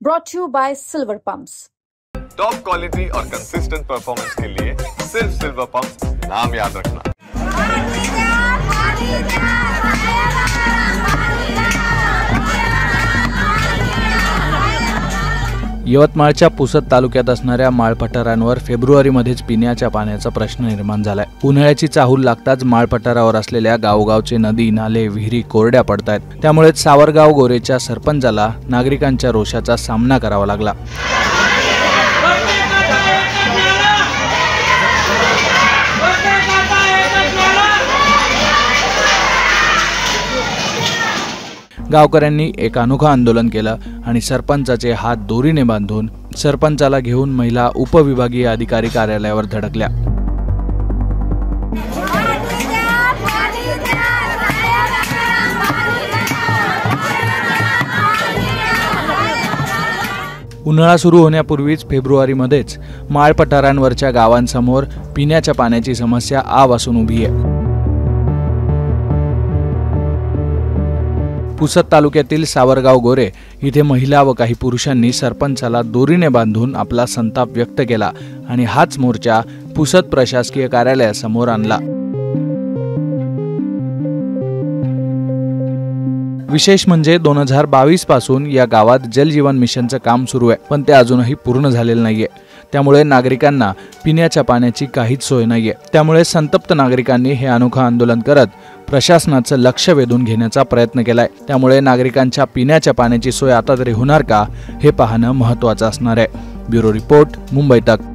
brought to you by Silver Pumps. Top quality और consistent performance के लिए सिर्फ silver pumps नाम याद रखना। यवतमाळच्या पुसद तालुक्यात असणाऱ्या माळपठारांवर फेब्रुवारीमध्येच पिण्याच्या पाण्याचा प्रश्न निर्माण झालाय। उन्हाळ्याची चाहूल लागताच माळपठारावर असलेल्या गावगावचे नदी नाले विहिरी कोरड्या पडतायत। त्यामुळे सावरगाव गोरेच्या सरपंचाला नागरिकांच्या रोषाचा सामना करावा लागला। गावकऱ्यांनी एक अनोखं आंदोलन केलं आणि सरपंचाचे हात दोरीने बांधून सरपंचाला घेऊन महिला उपविभागीय अधिकारी कार्यालयावर धडकल्या। उन्हाळा सुरू होण्यापूर्वीच फेब्रुवारीमध्येच माळपठारांवरच्या गावांसमोर पिण्याच्या पाण्याची समस्या आवासून उभी आहे। पुसद तालुक्यातील सावरगाव गोरे इथे महिला व काही पुरुषांनी सरपंचाला दोरीने बांधून आपला संताप व्यक्त केला आणि हाच मोर्चा पुसद प्रशासकीय कार्यालयासमोर आणला। विशेष म्हणजे 2022 पासून या गावात जल जीवन मिशनचं काम सुरू आहे, पण ते अजूनही पूर्ण झालेलं नाहीये। त्यामुळे नागरिकांना पिण्याच्या पाण्याची काहीच सोय नाहीये। त्यामुळे संतप्त नागरिकांनी हे अनोखं आंदोलन करत प्रशासनाचं लक्ष वेधून घेण्याचा प्रयत्न केलाय। त्यामुळे नागरिकांच्या पिण्याच्या पाण्याची सोय आता तरी होणार का हे पाहणं महत्त्वाचं असणार आहे। ब्युरो रिपोर्ट, मुंबई तक।